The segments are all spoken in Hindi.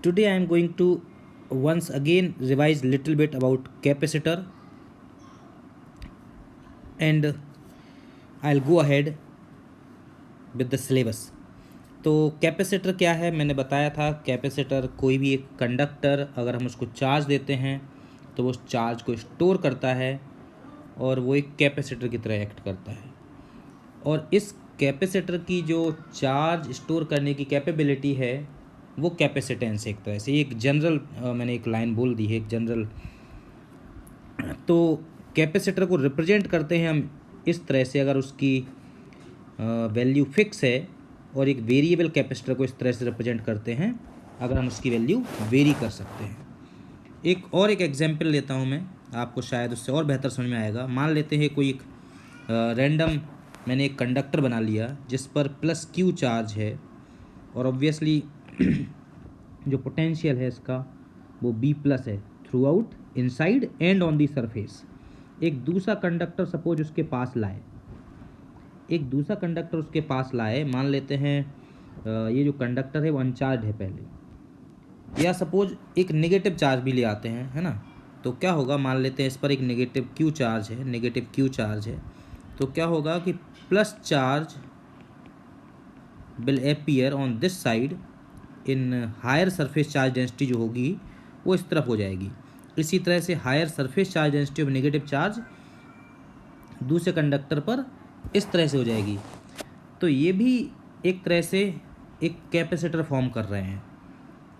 Today I am going to once again revise little bit about capacitor, and I'll go ahead with the syllabus. तो कैपेसिटर क्या है, मैंने बताया था कैपेसिटर कोई भी एक कंडक्टर अगर हम उसको चार्ज देते हैं तो वो उस चार्ज को स्टोर करता है और वो एक कैपेसिटर की तरह एक्ट करता है। और इस कैपेसिटर की जो चार्ज स्टोर करने की कैपेबिलिटी है वो कैपेसिटेंस, एक तरह से एक जनरल मैंने एक लाइन बोल दी है, एक जनरल। तो कैपेसिटर को रिप्रेजेंट करते हैं हम इस तरह से, अगर उसकी वैल्यू फिक्स है, और एक वेरिएबल कैपेसिटर को इस तरह से रिप्रेजेंट करते हैं अगर हम उसकी वैल्यू वेरी कर सकते हैं। एक एग्जांपल लेता हूँ मैं, आपको शायद उससे और बेहतर समझ में आएगा। मान लेते हैं कोई एक रैंडम मैंने एक कंडक्टर बना लिया जिस पर प्लस क्यू चार्ज है, और ऑब्वियसली जो पोटेंशियल है इसका वो बी प्लस है through out, inside and on the surface. एक दूसरा कंडक्टर सपोज उसके पास लाए, मान लेते हैं ये जो कंडक्टर है वो अनचार्ज है पहले, या सपोज एक नेगेटिव चार्ज भी ले आते हैं, है ना। तो क्या होगा, मान लेते हैं इस पर एक नेगेटिव क्यू चार्ज है, तो क्या होगा कि plus charge will appear on this side in higher surface charge density जो होगी वो इस तरफ हो जाएगी। इसी तरह से higher surface charge density of negative charge दूसरे कंडक्टर पर इस तरह से हो जाएगी। तो ये भी एक तरह से एक कैपेसिटर फॉर्म कर रहे हैं।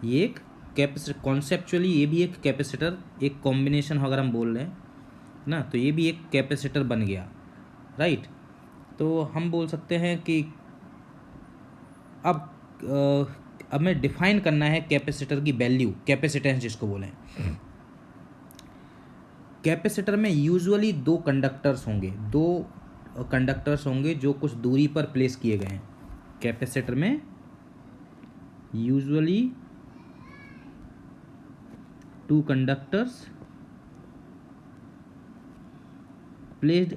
ये एक कैपेसिटर कॉन्सेप्चुअली, ये भी एक कैपेसिटर, एक कॉम्बिनेशन अगर हम बोल रहे हैं ना, तो ये भी एक कैपेसिटर बन गया, राइट। तो हम बोल सकते हैं कि अब हमें डिफाइन करना है कैपेसिटर की वैल्यू, कैपेसिटेंस जिसको बोलें। कैपेसिटर में यूजुअली दो कंडक्टर्स होंगे जो कुछ दूरी पर प्लेस किए गए हैं। कैपेसिटर में usually two conductors placed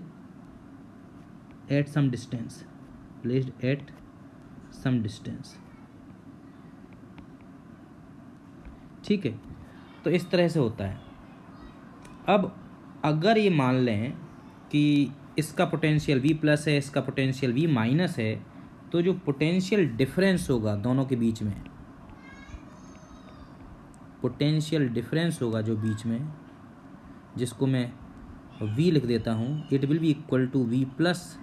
at some distance, ठीक है। तो इस तरह से होता है। अब अगर ये मान लें कि इसका पोटेंशियल V प्लस है, इसका पोटेंशियल V माइनस है, तो जो पोटेंशियल डिफरेंस होगा दोनों के बीच में, जो बीच में, जिसको मैं V लिख देता हूँ, it will be equal to V plus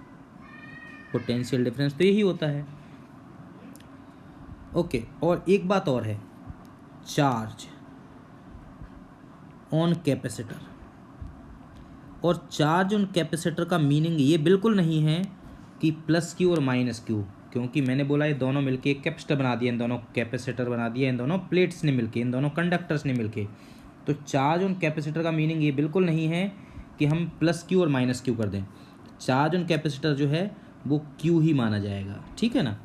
potential difference. तो यही होता है, ओके। और एक बात और है, चार्ज ऑन कैपेसिटर, और चार्ज ऑन कैपेसिटर का मीनिंग ये बिल्कुल नहीं है कि प्लस क्यू और माइनस क्यू, क्योंकि मैंने बोला ये दोनों मिलके एक कैपेसिटर बना दिया, इन दोनों कैपेसिटर बना दिया, इन दोनों प्लेट्स ने मिलके, इन दोनों कंडक्टर्स ने मिलके। तो चार्ज ऑन कैपेसिटर का मीनिंग ये बिल्कुल नहीं है कि हम प्लस क्यू और माइनस क्यू कर दें। चार्ज ऑन कैपेसिटर जो है वो क्यू ही माना जाएगा, ठीक है ना।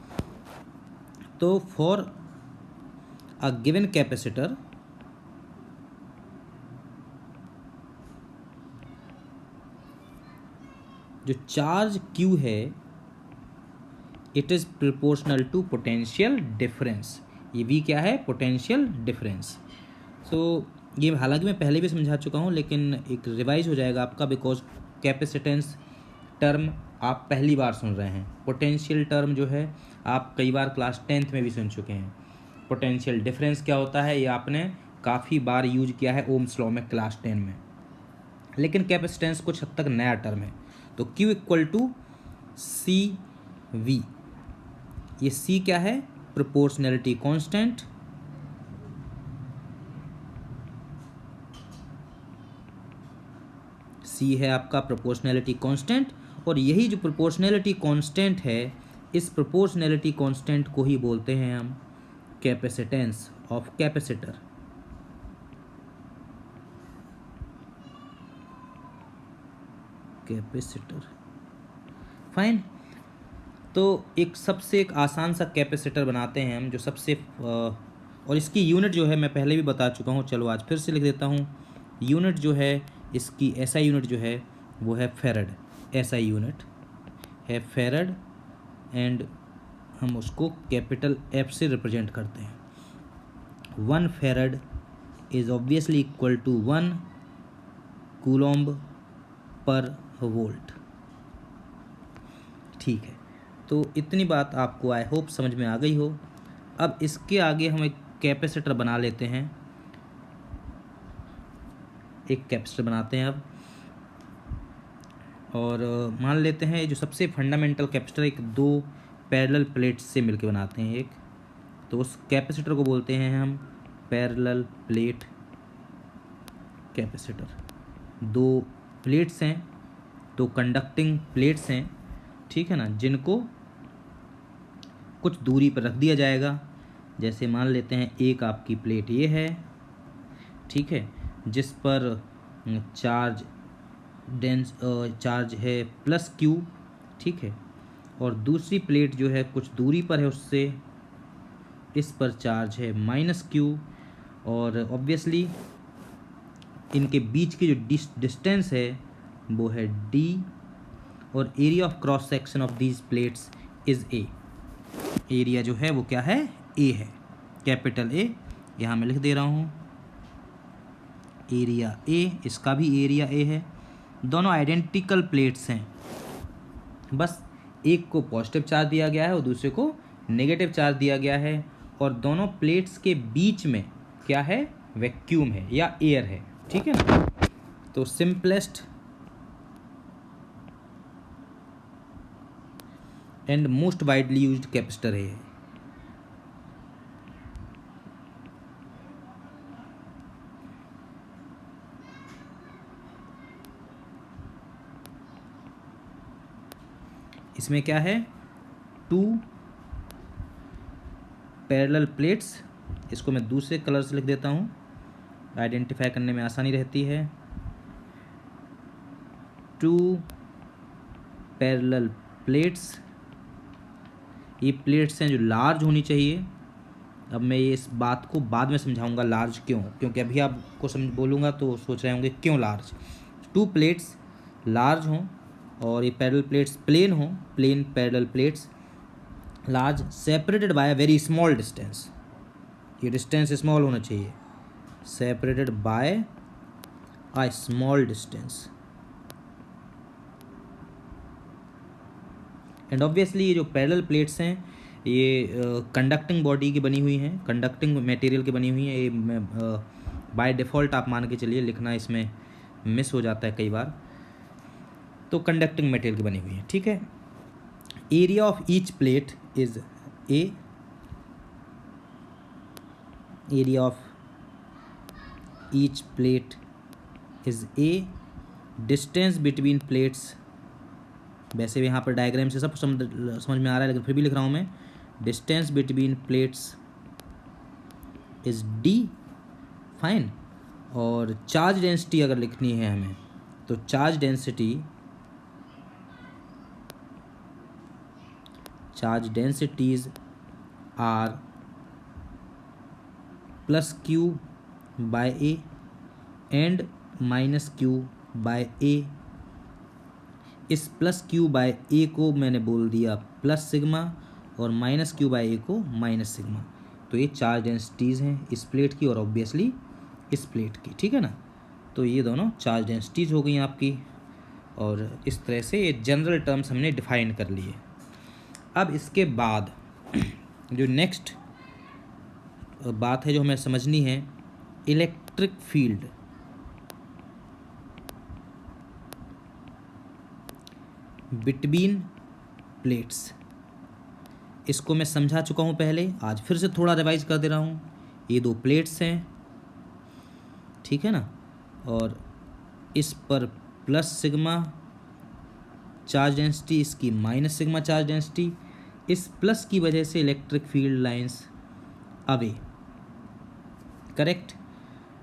तो फॉर अ गिवन कैपेसिटर, जो चार्ज Q है, it is proportional to potential difference. ये V क्या है, पोटेंशियल डिफरेंस। सो ये हालांकि मैं पहले भी समझा चुका हूँ, लेकिन एक रिवाइज हो जाएगा आपका, बिकॉज कैपेसिटेंस टर्म आप पहली बार सुन रहे हैं। पोटेंशियल टर्म जो है आप कई बार क्लास 10th में भी सुन चुके हैं। पोटेंशियल डिफरेंस क्या होता है ये आपने काफ़ी बार यूज किया है ओम्स लॉ में क्लास 10 में, लेकिन कैपेसिटेंस कुछ हद तक नया टर्म है। तो Q equal to C V, ये C क्या है, प्रोपोर्शनैलिटी कांस्टेंट, C है आपका प्रोपोर्शनैलिटी कांस्टेंट। और यही जो प्रोपोर्शनैलिटी कांस्टेंट है, इस प्रोपोर्शनैलिटी कांस्टेंट को ही बोलते हैं हम कैपेसिटेंस ऑफ कैपेसिटर। फाइन। तो एक आसान सा कैपेसिटर बनाते हैं हम, जो सबसे और इसकी यूनिट जो है मैं पहले भी बता चुका हूँ, चलो आज फिर से लिख देता हूँ। यूनिट जो है इसकी, SI यूनिट जो है वो है फेरड, SI यूनिट है फेरड, एंड हम उसको कैपिटल F से रिप्रेजेंट करते हैं। 1 farad is obviously equal to 1 coulomb per volt. ठीक है, तो इतनी बात आपको आई होप समझ में आ गई हो। अब इसके आगे हम एक कैपेसिटर बना लेते हैं, एक कैपेसिटर बनाते हैं अब। और मान लेते हैं जो सबसे फंडामेंटल कैपेसिटर एक दो पैरेलल प्लेट्स से मिलकर बनाते हैं एक, तो उस कैपेसिटर को बोलते हैं हम पैरेलल प्लेट कैपेसिटर। दो प्लेट्स हैं, दो कंडक्टिंग प्लेट्स हैं, ठीक है ना, जिनको कुछ दूरी पर रख दिया जाएगा। जैसे मान लेते हैं एक आपकी प्लेट ये है, ठीक है, जिस पर चार्ज है +Q, ठीक है, और दूसरी प्लेट जो है कुछ दूरी पर है उससे, इस पर चार्ज है -Q। और ऑब्वियसली इनके बीच की जो डिस्टेंस है वो है D, और area of cross section of these plates is A। Area जो है वो क्या है, A है, कैपिटल A। यहाँ मैं लिख दे रहा हूँ एरिया A, इसका भी एरिया A है। दोनों आइडेंटिकल प्लेट्स हैं, बस एक को पॉजिटिव चार्ज दिया गया है और दूसरे को नेगेटिव चार्ज दिया गया है, और दोनों प्लेट्स के बीच में क्या है, वैक्यूम है या एयर है, ठीक है ना। तो simplest and most widely used capacitor है। इसमें क्या है, 2 पैरेलल प्लेट्स, इसको मैं दूसरे कलर से लिख देता हूँ, आइडेंटिफाई करने में आसानी रहती है। 2 पैरेलल प्लेट्स, ये प्लेट्स हैं जो लार्ज होनी चाहिए। अब मैं ये इस बात को बाद में समझाऊंगा लार्ज क्यों, क्योंकि अभी आपको बोलूँगा तो सोच रहे होंगे क्यों लार्ज। 2 प्लेट्स लार्ज हों और ये पैरेलल प्लेट्स प्लेन हों, plane parallel plates large, separated by a very small distance, ये डिस्टेंस स्मॉल होना चाहिए, separated by a small distance. And obviously ये जो पैरेलल प्लेट्स हैं ये कंडक्टिंग बॉडी की बनी हुई हैं, कंडक्टिंग मटेरियल की बनी हुई हैं। ये बाय डिफ़ॉल्ट आप मान के चलिए, लिखना इसमें मिस हो जाता है कई बार, तो कंडक्टिंग मटेरियल की बनी हुई है, ठीक है। Area of each plate is A, area of each plate is A, distance between plates, वैसे भी यहाँ पर डायग्राम से सब समझ में आ रहा है, लेकिन फिर भी लिख रहा हूँ मैं, distance between plates is D, fine. और चार्ज डेंसिटी अगर लिखनी है हमें, तो charge densities are +Q by A and -Q by A। इस +Q बाय A को मैंने बोल दिया प्लस सिग्मा और -Q बाय A को माइनस सिग्मा। तो ये चार्ज डेंसिटीज़ हैं इस प्लेट की और ऑब्वियसली इस प्लेट की, ठीक है ना। तो ये दोनों चार्ज डेंसिटीज़ हो गई आपकी, और इस तरह से ये जनरल टर्म्स हमने डिफाइन कर लिए। अब इसके बाद जो नेक्स्ट बात है जो हमें समझनी है, इलेक्ट्रिक फील्ड। बिटवीन प्लेट्स, इसको मैं समझा चुका हूँ पहले, आज फिर से थोड़ा रिवाइज कर दे रहा हूँ। ये 2 प्लेट्स हैं, ठीक है ना, और इस पर प्लस सिग्मा चार्ज डेंसिटी, इसकी माइनस सिग्मा चार्ज डेंसिटी। इस प्लस की वजह से electric field lines away, correct.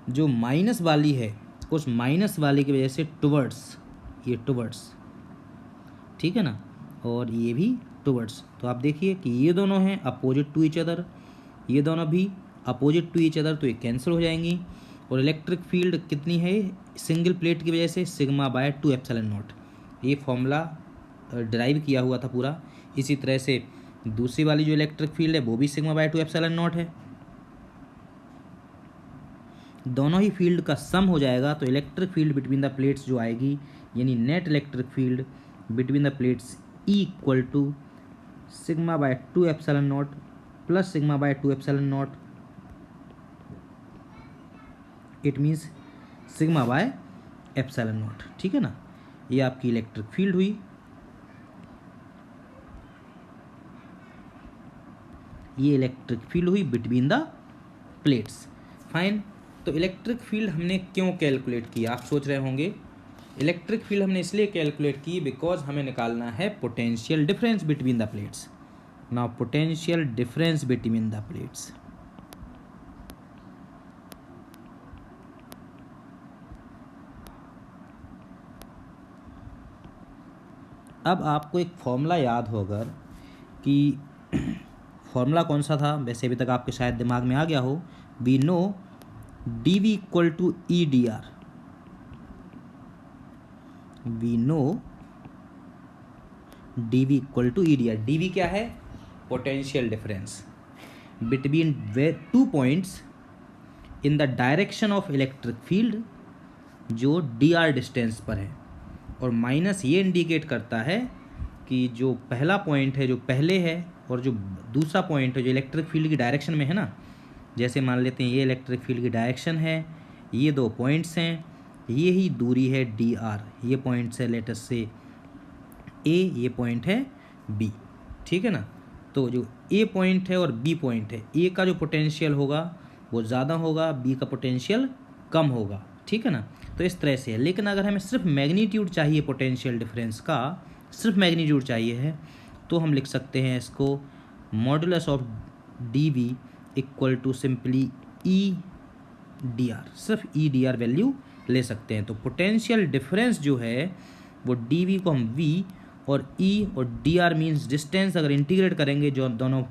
जो माइनस वाली है उस माइनस वाली की वजह से टुवर्ड्स, ये टुवर्ड्स, ठीक है ना, और ये भी टुवर्ड्स। तो आप देखिए कि ये दोनों हैं अपोजिट टू ईच अदर, ये दोनों भी अपोजिट टू ईच अदर, तो ये कैंसिल हो जाएंगी। और इलेक्ट्रिक फील्ड कितनी है सिंगल प्लेट की वजह से, सिग्मा बाय 2 एप्सिलॉन नॉट। ये फॉर्मूला ड्राइव किया हुआ था पूरा। इसी तरह से दूसरी वाली जो इलेक्ट्रिक फील्ड है वो भी सिग्मा बाय 2 एप्सिलॉन नॉट है। दोनों ही फील्ड का सम हो जाएगा तो electric field between the plates जो आएगी, यानी net electric field between the plates E equal to sigma by 2 epsilon naught plus sigma by 2 epsilon naught, it means sigma by epsilon naught. ठीक है ना, ये आपकी इलेक्ट्रिक फील्ड हुई। ये इलेक्ट्रिक फील्ड हुई बिटवीन द प्लेट्स। फाइन। तो इलेक्ट्रिक फील्ड हमने क्यों कैलकुलेट किया, आप सोच रहे होंगे। इलेक्ट्रिक फील्ड हमने इसलिए कैलकुलेट की बिकॉज हमें निकालना है potential difference between the plates. Now potential difference between the plates, अब आपको एक फॉर्मूला याद हो अगर कि फॉर्मूला कौन सा था, वैसे अभी तक आपके शायद दिमाग में आ गया हो। We know D V equal to E D R. We know D V equal to E D R. D V क्या है, potential difference between two points in the direction of electric field जो डी आर डिस्टेंस पर है, और माइनस ये इंडिकेट करता है कि जो पहला पॉइंट है जो पहले है और जो दूसरा पॉइंट है जो इलेक्ट्रिक फील्ड की डायरेक्शन में है ना, जैसे मान लेते हैं ये इलेक्ट्रिक फील्ड की डायरेक्शन है, ये दो पॉइंट्स हैं, ये ही दूरी है डी आर। ये पॉइंट्स है लेटर से ए, ये पॉइंट है बी। ठीक है ना, तो जो ए पॉइंट है और बी पॉइंट है, ए का जो पोटेंशियल होगा वो ज़्यादा होगा, बी का पोटेंशियल कम होगा। ठीक है ना, तो इस तरह से है। लेकिन अगर हमें सिर्फ मैग्नीट्यूड चाहिए पोटेंशियल डिफरेंस का, सिर्फ मैग्नीट्यूड चाहिए है, तो हम लिख सकते हैं इसको modulus of D V equal to simply E D R. सिर्फ ई डी आर वैल्यू ले सकते हैं। तो पोटेंशियल डिफरेंस जो है वो डी वी को हम वी और ई और डी आर मीन्स डिस्टेंस अगर इंटीग्रेट करेंगे जो दोनों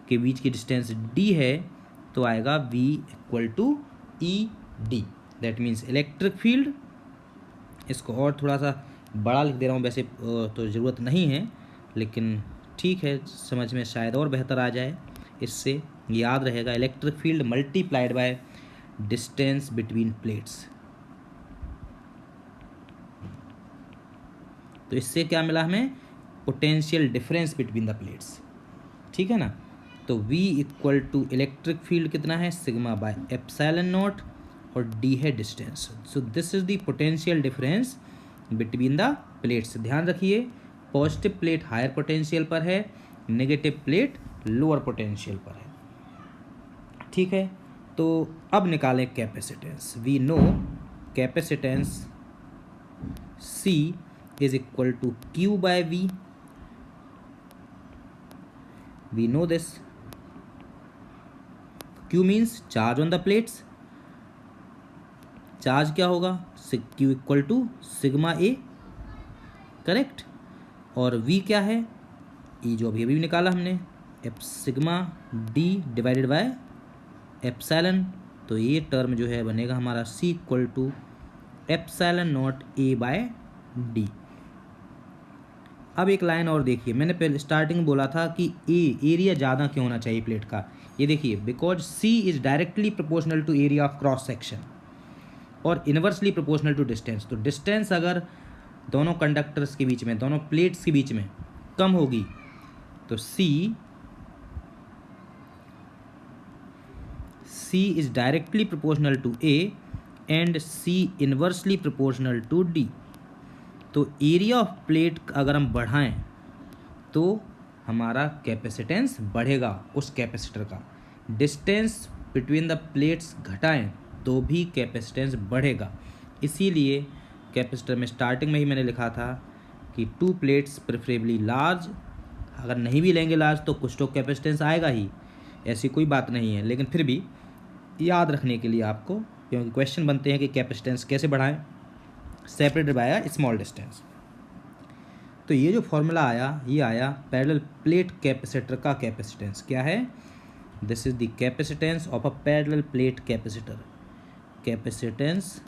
के बीच की डिस्टेंस डी है तो आएगा V equal to E D. That means electric field, इसको और थोड़ा सा बड़ा लिख दे रहा हूँ, वैसे तो ज़रूरत नहीं है लेकिन ठीक है, समझ में शायद और बेहतर आ जाए, इससे याद रहेगा। Electric field multiplied by distance between plates. तो इससे क्या मिला हमें, potential difference between the plates. ठीक है ना, तो V equal to electric field कितना है, सिग्मा बाय एप्सिलॉन नॉट, और D है distance. So this is the potential difference between the plates. ध्यान रखिए, पॉजिटिव प्लेट हायर पोटेंशियल पर है, नेगेटिव प्लेट लोअर पोटेंशियल पर है। ठीक है, तो अब निकालें capacitance. We know capacitance C is equal to Q by V. We know this. Q means charge on the plates. Charge क्या होगा, Q equal to sigma A, correct. और V क्या है, E जो अभी अभी निकाला हमने, sigma D divided by epsilon. तो ये टर्म जो है बनेगा हमारा C equal to epsilon naught A by D। अब एक लाइन और देखिए, मैंने पहले स्टार्टिंग बोला था कि एरिया ज़्यादा क्यों होना चाहिए प्लेट का। ये देखिए, because C is directly proportional to area of cross section और इन्वर्सली प्रोपोर्शनल टू डिस्टेंस। तो डिस्टेंस अगर दोनों कंडक्टर्स के बीच में, दोनों प्लेट्स के बीच में कम होगी तो C is directly proportional to A and C inversely proportional to D. तो एरिया ऑफ प्लेट अगर हम बढ़ाएं तो हमारा कैपेसिटेंस बढ़ेगा उस कैपेसिटर का। डिस्टेंस बिटवीन द प्लेट्स घटाएं तो भी कैपेसिटेंस बढ़ेगा। इसीलिए कैपेसिटर में स्टार्टिंग में ही मैंने लिखा था कि टू प्लेट्स प्रेफरेबली लार्ज। अगर नहीं भी लेंगे लार्ज तो कुछ तो कैपेसिटेंस आएगा ही, ऐसी कोई बात नहीं है, लेकिन फिर भी याद रखने के लिए आपको, क्योंकि क्वेश्चन बनते हैं कि कैपेसिटेंस कैसे बढ़ाएं, separated by a small distance. तो ये जो फॉर्मूला आया, ये आया पैरेलल प्लेट कैपेसिटर का कैपेसिटेंस क्या है, this is the capacitance of a parallel plate capacitor. Capacitance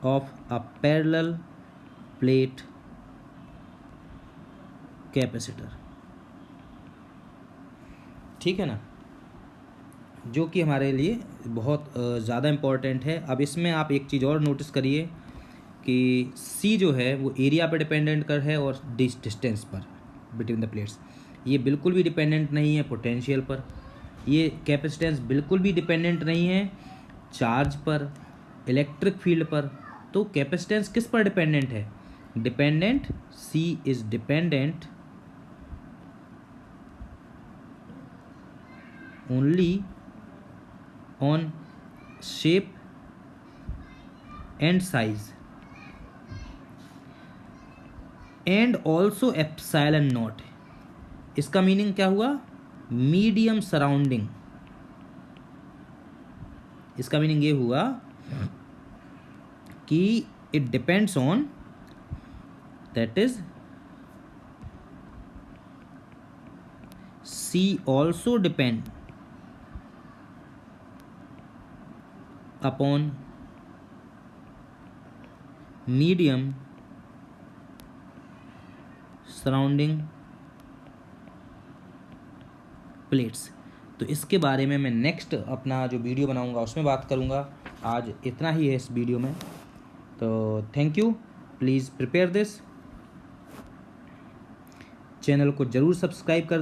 of a parallel plate capacitor. ठीक है ना, जो कि हमारे लिए बहुत ज़्यादा इम्पॉर्टेंट है। अब इसमें आप एक चीज़ और नोटिस करिए कि सी जो है वो एरिया पर डिपेंडेंट कर है और डिस्टेंस पर बिटवीन द प्लेट्स। ये बिल्कुल भी डिपेंडेंट नहीं है पोटेंशियल पर। ये कैपेसिटेंस बिल्कुल भी डिपेंडेंट नहीं है चार्ज पर, इलेक्ट्रिक फील्ड पर। तो कैपेसिटेंस किस पर डिपेंडेंट है? Dependent, C is dependent only on shape and size and also epsilon naught. इसका मीनिंग क्या हुआ? Medium surrounding. इसका मीनिंग ये हुआ कि it depends on, that is C also depend upon medium surrounding plates. तो इसके बारे में मैं नेक्स्ट अपना जो वीडियो बनाऊंगा उसमें बात करूंगा। आज इतना ही है इस वीडियो में। तो thank you, please prepare this. Channel को ज़रूर सब्सक्राइब कर